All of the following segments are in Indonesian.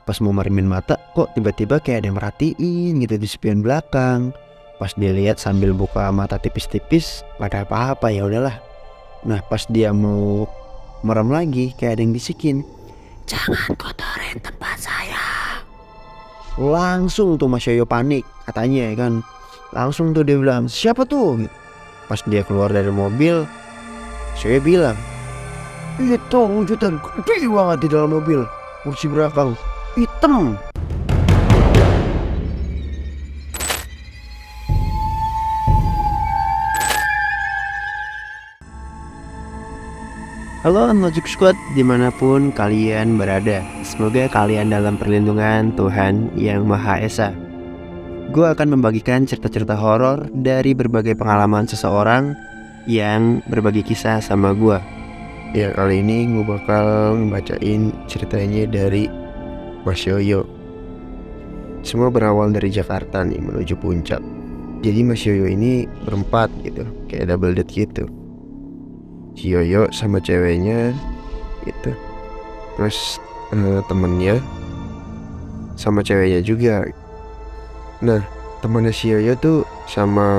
Pas mau mermin mata, kok tiba-tiba kayak ada yang merhatiin gitu di spion belakang. Pas dilihat sambil buka mata tipis-tipis, pada apa-apa, ya udahlah. Nah, pas dia mau merem lagi, kayak ada yang bisikin, "Jangan kotorin tempat saya." Langsung tuh Mas Yoyo panik, katanya ya kan. Langsung tuh dia bilang, "Siapa tuh?" Gitu. Pas dia keluar dari mobil, Yoyo bilang, "Itu wujudan gede banget di dalam mobil. Kursi belakang hitam." Halo Unlogic Squad, dimanapun kalian berada. Semoga kalian dalam perlindungan Tuhan Yang Maha Esa. Gue akan membagikan cerita-cerita horor dari berbagai pengalaman seseorang yang berbagi kisah sama gue. Ya, kali ini gue bakal membacain ceritanya dari Mas Yoyo. Semua berawal dari Jakarta nih menuju puncak. Jadi Mas Yoyo ini berempat gitu, kayak double date gitu. Si Yoyo sama ceweknya gitu, terus temennya sama ceweknya juga. Nah, temennya si Yoyo tuh sama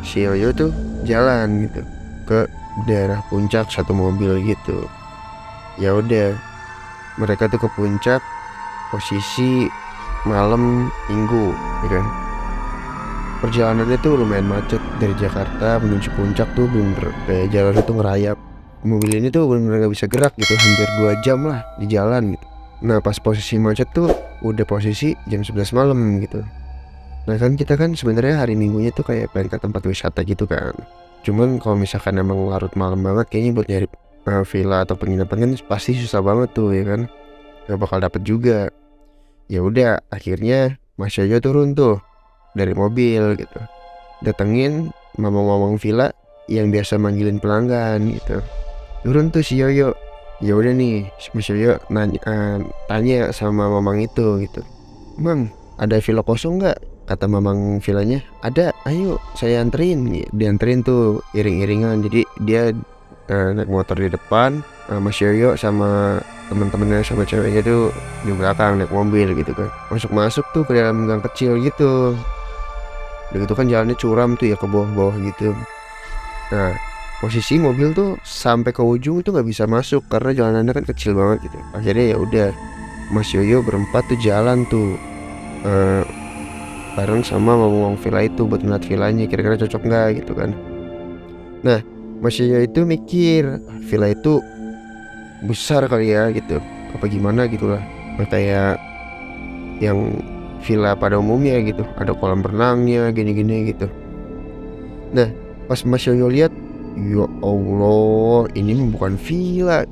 si Yoyo tuh jalan gitu ke daerah puncak satu mobil gitu. Ya udah, mereka tuh ke puncak posisi malam minggu, ya kan. Perjalanannya tuh lumayan macet dari Jakarta menuju puncak tuh, bener kayak jalan itu ngerayap. Mobil ini tuh bener-bener gak bisa gerak gitu, hampir 2 jam lah di jalan gitu. Nah, pas posisi macet tuh udah posisi jam 11 malam gitu. Nah kan kita kan sebenarnya hari minggunya tuh kayak pengen ke tempat wisata gitu kan. Cuman kalau misalkan emang larut malam banget, kayaknya buat nyari villa atau penginapan kan pasti susah banget tuh, ya kan. Gak bakal dapet juga. Ya udah, akhirnya Mas Yoyo turun tuh dari mobil gitu, datengin mamang-mamang villa yang biasa manggilin pelanggan gitu. Turun tuh si Yoyo. Ya udah nih, Mas Yoyo tanya sama mamang itu gitu, "Mang, ada villa kosong nggak?" Kata mamang villanya, "Ada, ayo saya anterin." Dianterin tuh iring-iringan. Jadi dia naik motor di depan, Mas Yoyo sama temen-temennya sama ceweknya tuh di belakang naik mobil gitu kan. Masuk tuh ke dalam gang kecil gitu. Udah gitu kan jalannya curam tuh ya, ke bawah-bawah gitu. Nah, posisi mobil tuh sampai ke ujung tuh nggak bisa masuk karena jalanannya kan kecil banget gitu. Akhirnya ya udah, Mas Yoyo berempat tuh jalan tuh bareng sama ngomong villa itu buat ngeliat villanya kira-kira cocok nggak gitu kan. Nah, Mas Yoyo itu mikir villa itu besar kali ya gitu, apa gimana gitulah, kayak yang villa pada umumnya gitu, ada kolam renangnya gini-gini gitu. Nah, pas Mas Yoyo lihat, ya Allah, ini mah bukan villa,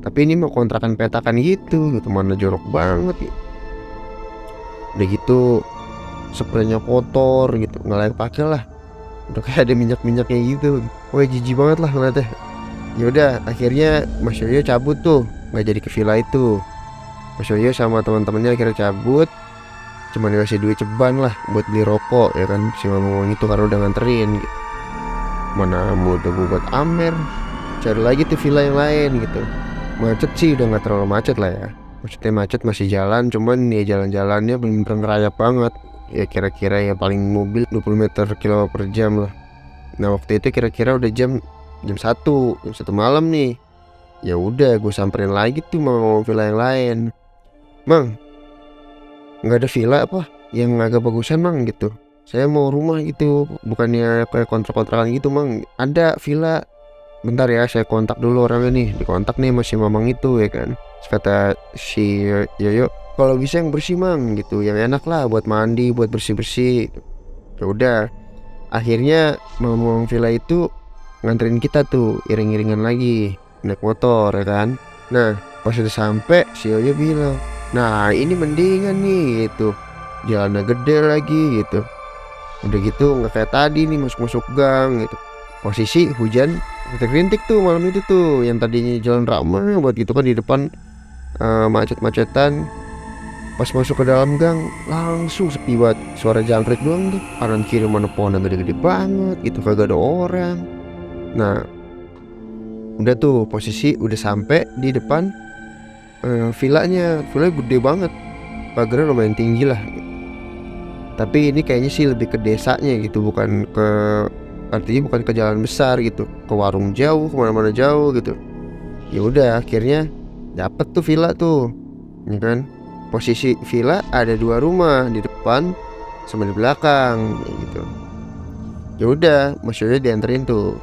tapi ini mah kontrakan petakan gitu, mana jorok banget ya. Udah gitu spraynya kotor gitu, nggak layak pakai lah, udah kayak ada minyak-minyaknya gitu. Wah, jijik banget lah ngeliatnya. Ya udah, akhirnya Mas Yoyo cabut tuh, nggak jadi ke villa itu. Mas Yoyo sama teman-temannya akhirnya cabut, cuma dikasih duit ceban lah buat beli rokok, ya kan, si mamang itu karena udah nganterin gitu. Mana mau udah buat amer, cari lagi tuh villa yang lain gitu. Macet sih udah nggak terlalu macet lah ya, maksudnya macet masih jalan, cuman ya jalan-jalannya bener-bener ngerayap banget. Ya kira-kira ya paling mobil 20 meter kilo per jam lah. Nah waktu itu kira-kira udah jam 1 malam nih. Ya udah, gue samperin lagi tuh mau villa yang lain. "Mang, nggak ada villa apa yang agak bagusan Mang gitu, saya mau rumah gitu, bukannya kayak kontrak-kontrakan gitu Mang. Ada villa, bentar ya saya kontak dulu orangnya nih." Dikontak nih masih mamang itu, ya kan. Terus kata si Yoyo, "Kalau bisa yang bersih Mang gitu, yang enak lah buat mandi, buat bersih-bersih." Ya udah, akhirnya mamang villa itu nganterin kita tuh iring-iringan lagi naik motor, ya kan. Nah pas udah sampai, si Yoyo bilang, "Nah ini mendingan nih gitu, jalannya gede lagi gitu. Udah gitu nggak kayak tadi nih masuk gang gitu." Posisi hujan rintik-rintik tuh malam itu tuh, yang tadinya jalan ramai buat gitu kan di depan macet-macetan. Pas masuk ke dalam gang langsung sepi banget, suara jangkrik doang tuh, kanan kiri mana pohon gede-gede banget gitu, kagak ada orang. Nah udah tuh posisi udah sampai di depan villanya gede banget, pagarnya lumayan tinggi lah. Tapi ini kayaknya sih lebih ke desanya gitu, artinya bukan ke jalan besar gitu, ke warung jauh, kemana-mana jauh gitu. Ya udah akhirnya dapet tuh villa tuh, ya kan. Posisi villa ada 2 rumah, di depan sama di belakang kayak gitu. Ya udah Mas Yoyo dianterin tuh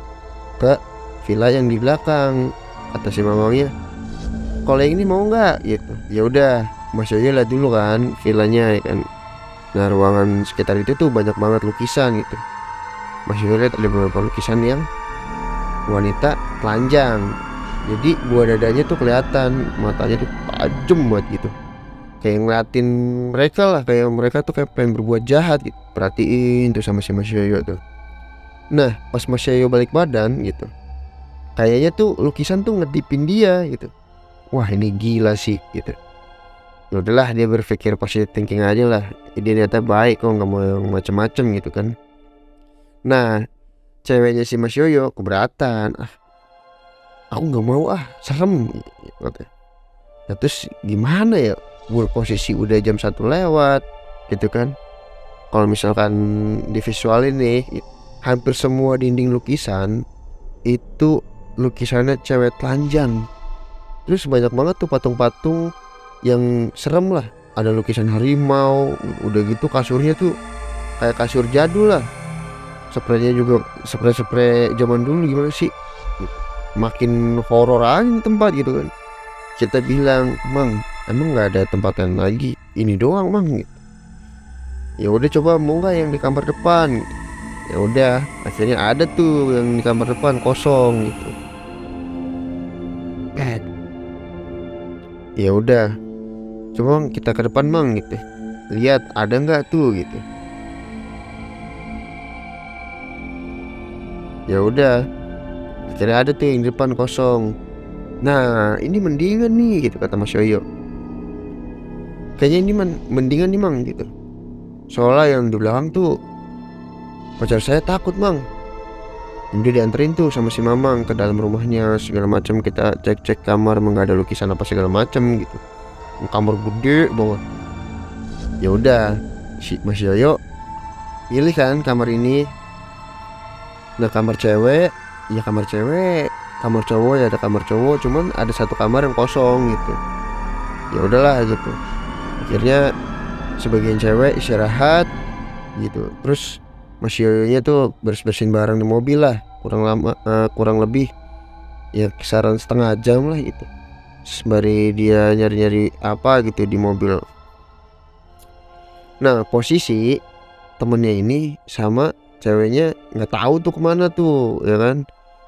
ke villa yang di belakang. Kata si mamangnya, kalau yang ini mau nggak gitu. Ya udah Mas Yoyo lihat dulu kan villanya, ya kan. Nah ruangan sekitar itu tuh banyak banget lukisan gitu. Mas Yoyo lihat ada beberapa lukisan yang wanita telanjang. Jadi buah dadanya tuh kelihatan, matanya tuh tajam banget gitu. Kayak ngeliatin mereka lah, kayak mereka tuh kayak pengen berbuat jahat gitu. Perhatiin tuh sama si Mas Yoyo tuh. Nah pas Mas Yoyo balik badan gitu, kayaknya tuh lukisan tuh ngedipin dia gitu. Wah ini gila sih gitu. Ya udahlah dia berpikir positive thinking aja lah. Dia ternyata baik kok, nggak mau yang macem-macem gitu kan. Nah ceweknya si Mas Yoyo keberatan. Aku nggak mau serem. Oke. Nah, terus gimana ya? Gue posisi udah jam 1 lewat gitu kan. Kalau misalkan divisualin nih, hampir semua dinding lukisan itu lukisannya cewek telanjang. Terus banyak banget tuh patung-patung yang serem lah. Ada lukisan harimau, udah gitu kasurnya tuh kayak kasur jadul lah. Spraynya juga spray zaman dulu, gimana sih? Makin horor aja tempat gitu kan. Kita bilang, "Mang, emang nggak ada tempat lain lagi? Ini doang, Mang." Gitu. Ya udah coba mau nggak yang di kamar depan? Gitu. Ya udah, akhirnya ada tuh yang di kamar depan kosong gitu. Ya udah, coba Mang, kita ke depan Mang gitu. Lihat ada nggak tuh gitu. Ya udah, akhirnya ada tuh yang di depan kosong. Nah ini mendingan nih gitu kata Mas Yoyo. Kayaknya ini mendingan nih Mang gitu. Soalnya yang di belakang tuh pacar saya takut Mang. Jadi dianterin tuh sama si Mamang ke dalam rumahnya segala macam. Kita cek kamar, emang nggak ada lukisan apa segala macam gitu. Kamar gede banget. Ya udah si Mas Yoyo pilih kan kamar ini. Nah kamar cewek ya kamar cewek, kamar cowok ya ada kamar cowok, cuman ada satu kamar yang kosong gitu. Ya udahlah gitu. Akhirnya sebagian cewek istirahat gitu. Terus Mas Yoyonya tuh bersihin barang di mobil lah, kurang lebih ya kisaran setengah jam lah gitu. Sembari dia nyari-nyari apa gitu di mobil. Nah posisi temennya ini sama ceweknya nggak tahu tuh kemana tuh, ya kan.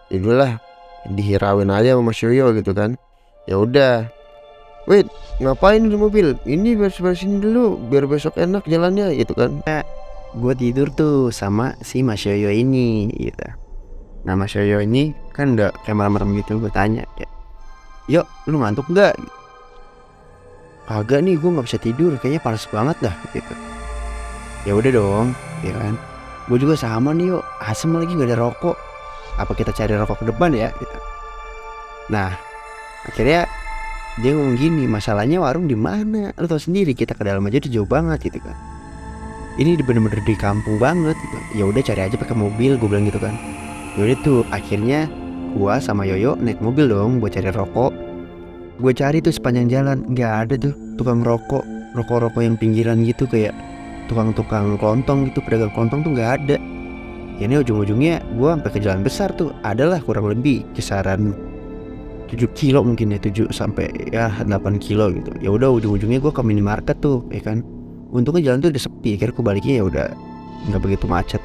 Itulah dihirauin aja sama Mas Yoyo gitu kan. Ya udah, wait ngapain di mobil? Ini beres-beresin dulu biar besok enak jalannya gitu kan. Gue tidur tuh sama si Mas Yoyo ini gitu. Nah Mas Yoyo ini kan udah kayak malam-malam gitu. Gue tanya ya, "Yuk lu ngantuk gak?" "Kagak nih, gue gak bisa tidur, kayaknya panas banget dah" gitu. Ya udah dong ya kan, gue juga sama nih, yuk asem lagi gak ada rokok, apa kita cari rokok ke depan ya gitu. Nah akhirnya dia ngomong gini, "Masalahnya warung di mana? Lu tau sendiri kita ke dalam aja udah jauh banget gitu kan. Ini bener-bener di kampung banget gitu. Ya udah cari aja pakai mobil," gue bilang gitu kan. Yaudah tuh akhirnya gua sama Yoyo naik mobil dong buat cari rokok. Gue cari tuh sepanjang jalan, nggak ada tuh tukang rokok yang pinggiran gitu, kayak tukang kelontong gitu, pedagang kelontong tuh nggak ada. Ya ini ujung-ujungnya gue sampai ke jalan besar tuh, adalah kurang lebih kisaran 7 kilo mungkin ya, 7 sampai ya 8 kilo gitu. Ya udah ujung-ujungnya gue ke minimarket tuh ya kan. Untungnya jalan tuh udah sepi, akhirnya gue baliknya ya udah nggak begitu macet.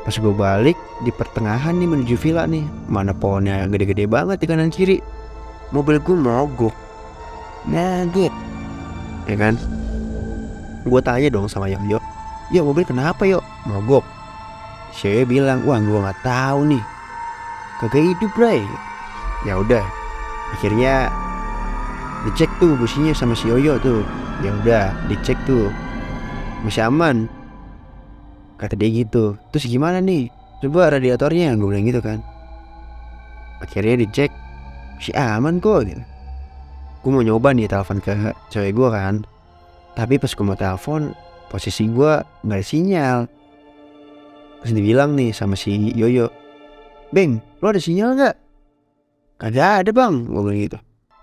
Pas gue balik di pertengahan nih menuju villa nih, mana pohonnya gede-gede banget di kanan kiri. Mobil gue mogok. Ngaget ya kan. Gue tanya dong sama Yoyo, "Yo mobil kenapa yo mogok?" Saya bilang, "Wah gue nggak tahu nih, kagak hidup bray." Ya udah akhirnya dicek tuh businya sama si Yoyo tuh. Ya udah dicek tuh masih aman kata dia gitu. "Terus gimana nih, coba radiatornya," gue bilang gitu kan. Akhirnya dicek masih aman kok gitu. gue mau nyoba nih telepon ke cewek gue kan. Tapi pas gue mau telepon, posisi gue gak ada sinyal. Terus dibilang nih sama si Yoyo, "Beng, lo ada sinyal gak?" "Kagak ada bang," gue bilang gitu.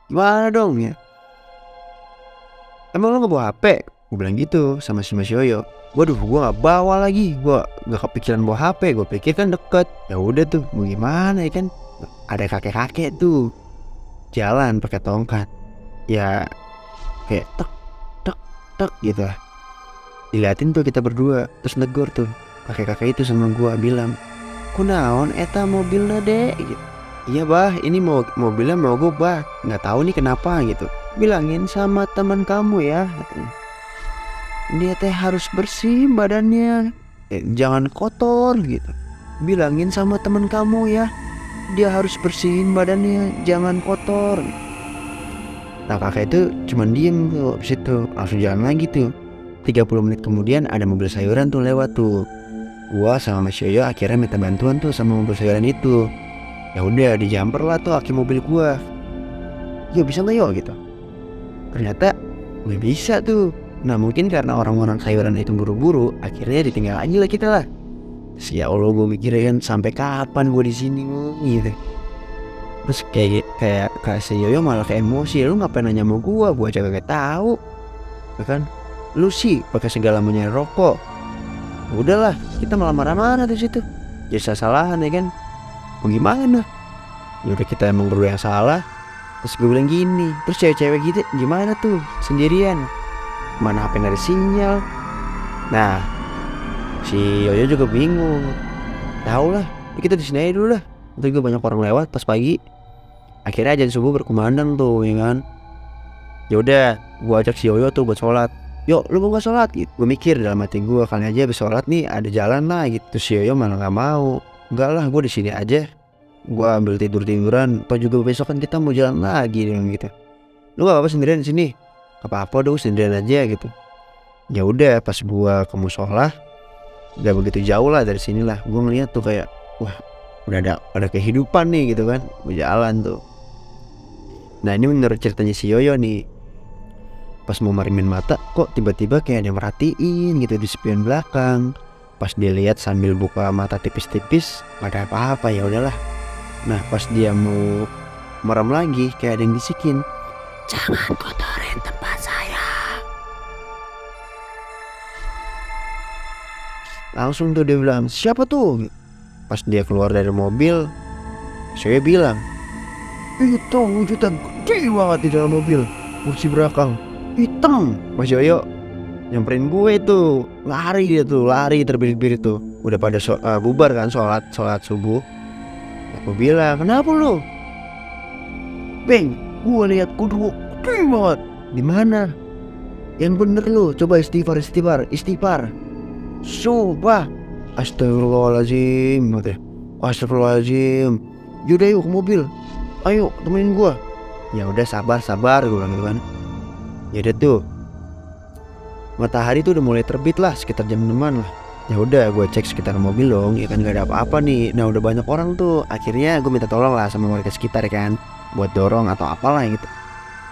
"Gimana dong ya? Emang lo gak bawa HP?" Gue bilang gitu sama si Mas Yoyo. Waduh, gue gak bawa lagi. Gue gak kepikiran bawa HP. Gue pikir kan deket. Ya udah tuh, mau gimana ya kan? Ada kakek-kakek tuh jalan pakai tongkat. Ya kayak tek tek tek gitu lah. Diliatin tuh kita berdua. Terus negor tuh kakek-kakek itu sama gue, bilang, "Kunaon eta mobilnya dek?" Gitu. "Iya bah, ini mobilnya mogok bah. Nggak tahu nih kenapa gitu. Bilangin sama teman kamu ya, dia teh harus bersih badannya, jangan kotor gitu. Bilangin sama teman kamu ya, dia harus bersihin badannya, jangan kotor." Nah kakek itu cuman diem tuh, abis itu langsung jalan lagi tuh. 30 menit kemudian ada mobil sayuran tuh lewat tuh. Gua sama Mas Yoyo akhirnya minta bantuan tuh sama mobil sayuran itu. Ya udah dijamper lah tuh aki mobil gua. "Yo bisa nggak yo?" gitu. Ternyata nggak bisa tuh. Nah mungkin karena orang-orang sayuran itu buru-buru, akhirnya ditinggal aja lah kita lah. Terus ya Allah, gue mikirin sampai kapan gue di sini gitu. Terus kayak si Yoyo malah kayak emosi, "Lu ngapain nanya sama gue aja gak tahu, ya kan? Lu sih pakai segala menyari rokok." Udahlah, kita malah marah-marah di situ. Jadi salah-salahan ya kan. Mau gimana? Ya udah kita emang berdua yang salah. Terus gue bilang gini, terus cewek-cewek gitu gimana tuh sendirian? Mana HP gak ada sinyal. Nah si Yoyo juga bingung. Tahu lah, kita di sini aja dulu lah. Nanti gue banyak orang lewat pas pagi. Akhirnya azan subuh berkumandang tuh ya kan. Ya udah, gue ajak si Yoyo tuh buat sholat. "Yuk, lu mau gak sholat?" gitu. Gue mikir dalam hati gue, kali aja abis sholat nih ada jalan lah gitu. Terus si Yoyo malah gak mau. "Enggak lah, gue di sini aja. Gue ambil tiduran. Apa juga besok kan kita mau jalan lagi," dengan gitu. "Lu gak apa-apa sendirian di sini?" "Gak apa-apa dong, sendirian aja," gitu. Ya udah, pas gue ke musola, gak begitu jauh lah dari sini lah, gue ngeliat tuh kayak wah udah ada kehidupan nih gitu kan, gue jalan tuh. Nah ini menurut ceritanya si Yoyo nih, pas mau marimin mata kok tiba-tiba kayak ada yang merhatiin gitu di spion belakang. Pas dia lihat sambil buka mata tipis-tipis gak ada apa-apa, ya udahlah. Nah pas dia mau merem lagi kayak ada yang bisikin, "Jangan kotorin tempat saya." Langsung tuh dia bilang, "Siapa tuh?" Pas dia keluar dari mobil, saya bilang, "Itu wujudan gede banget di dalam mobil, kursi belakang hitam." Mas Yoyo nyamperin gue tuh, lari terbirit-birit tuh. Udah pada bubar kan sholat subuh. Aku bilang, "Kenapa lu?" "Beng, gue lihat kudu gede banget." "Di mana?" "Yang bener lu, coba istighfar. Sumpah." Astagfirullahaladzim. "Yaudah yuk ke mobil, ayo temenin gua." Ya udah sabar gue bilang gitu kan. Ya udah tuh, matahari tuh udah mulai terbit lah sekitar jam 6-an lah. Ya udah gue cek sekitar mobil dong, ya kan gak ada apa-apa nih. Nah udah banyak orang tuh. Akhirnya gue minta tolong lah sama warga sekitar ya kan, buat dorong atau apalah gitu.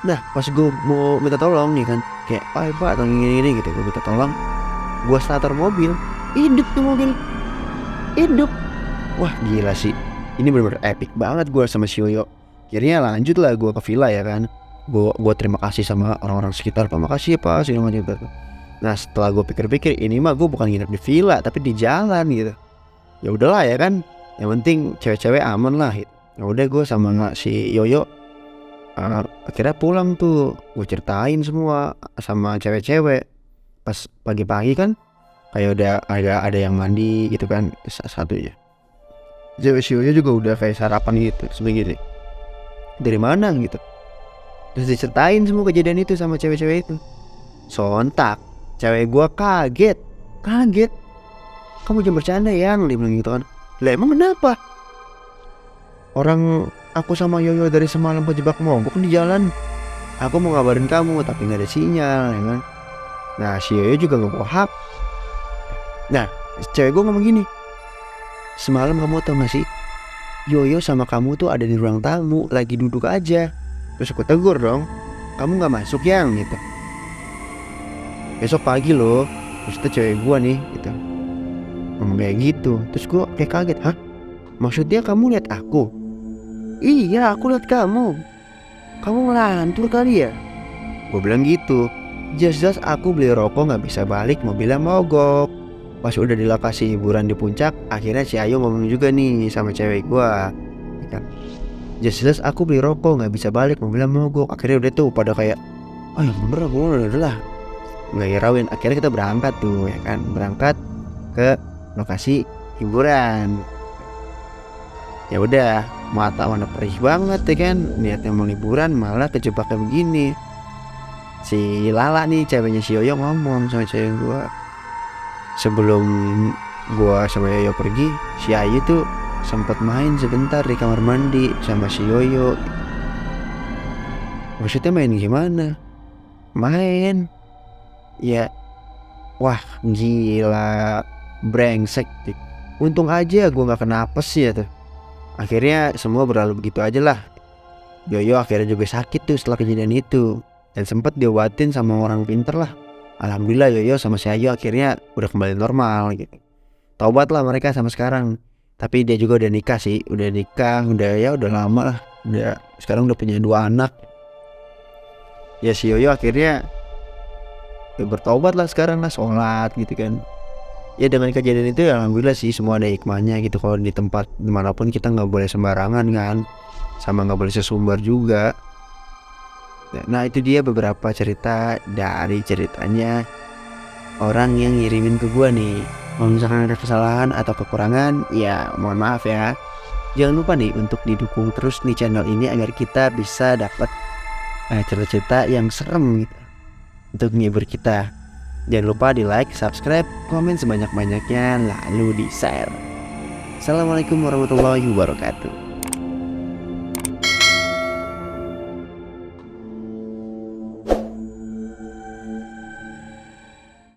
Nah pas gue mau minta tolong nih kan, kayak Pak tolong gini gitu, gue minta tolong. Gue starter mobil, hidup tuh mobil, hidup. Wah gila sih, ini bener-bener epic banget gue sama si Yoyo. Akhirnya lanjut lah gue ke villa ya kan. Gue terima kasih sama orang-orang sekitar, "Pak makasih ya Pak," sih macam gitu. Nah setelah gue pikir-pikir, ini mah gue bukan nginep di villa tapi di jalan gitu. Ya udahlah ya kan, yang penting cewek-cewek aman lah gitu. Ya udah gue sama si Yoyo akhirnya pulang tuh. Gue ceritain semua sama cewek-cewek. Pas pagi-pagi kan kayak udah ada yang mandi gitu kan, satunya cewek si Yoyo juga udah kayak sarapan gitu sebegini. "Dari mana?" gitu. Terus diceritain semua kejadian itu sama cewek-cewek itu. Sontak cewek gua kaget. "Kamu jangan bercanda yang," dia bilang gitu kan. "Lah emang kenapa?" "Orang aku sama Yoyo dari semalam kejebak mogok di jalan. Aku mau ngabarin kamu tapi gak ada sinyal ya kan." Nah si Yoyo juga gak bawa HP. Nah cewek gua ngomong gini, "Semalam kamu tau gak sih, Yoyo sama kamu tuh ada di ruang tamu lagi duduk aja." Terus aku tegur dong, kamu nggak masuk yang gitu. Besok pagi loh, terus itu cewek gue nih gitu ngomong kayak gitu. Terus gue kayak kaget, hah? Maksudnya kamu lihat aku? Iya, aku lihat kamu. Kamu ngelantur kali ya? Gue bilang gitu. Jelas-jelas aku beli rokok nggak bisa balik, mobilnya mogok. Pas udah di lokasi hiburan di puncak, akhirnya si Ayu ngomong juga nih sama cewek gue. Jelas-jelas aku beli rokok nggak bisa balik, mobilnya mogok. Akhirnya udah tuh pada kayak, oh ya bener, gue udah lah. Nggak hirauin. Akhirnya kita berangkat tuh ya kan, berangkat ke lokasi hiburan. Ya udah, mata mana perih banget ya kan, niatnya mau liburan malah kejebak kayak begini. Si Lala nih, ceweknya si Yoyo ngomong sama cewek gua, sebelum gua sama Yoyo pergi, si Ayu tuh sempat main sebentar di kamar mandi sama si Yoyo. Maksudnya main gimana? Main ya, wah gila, brengsek. Untung aja gua nggak kena apes ya tuh. Akhirnya semua berlalu begitu aja lah. Yoyo akhirnya juga sakit tuh setelah kejadian itu, dan sempat diobatin sama orang pinter lah. Alhamdulillah Yoyo sama si Ayu akhirnya udah kembali normal gitu. Taubat lah mereka sama sekarang. Tapi dia juga udah nikah sih, udah nikah, udah lama lah. Udah sekarang udah punya 2 anak. Ya si Yoyo akhirnya bertobat lah sekarang lah, sholat gitu kan. Ya dengan kejadian itu ya alhamdulillah sih semua ada hikmahnya gitu. Kalau di tempat dimanapun kita nggak boleh sembarangan kan, sama nggak boleh sesumbar juga. Nah itu dia beberapa cerita dari ceritanya orang yang ngirimin ke gua nih. Kalau misalkan ada kesalahan atau kekurangan ya mohon maaf ya. Jangan lupa nih untuk didukung terus nih channel ini agar kita bisa dapat cerita-cerita yang serem gitu untuk menghibur kita. Jangan lupa di like, subscribe, komen sebanyak-banyaknya, lalu di share. Assalamualaikum warahmatullahi wabarakatuh.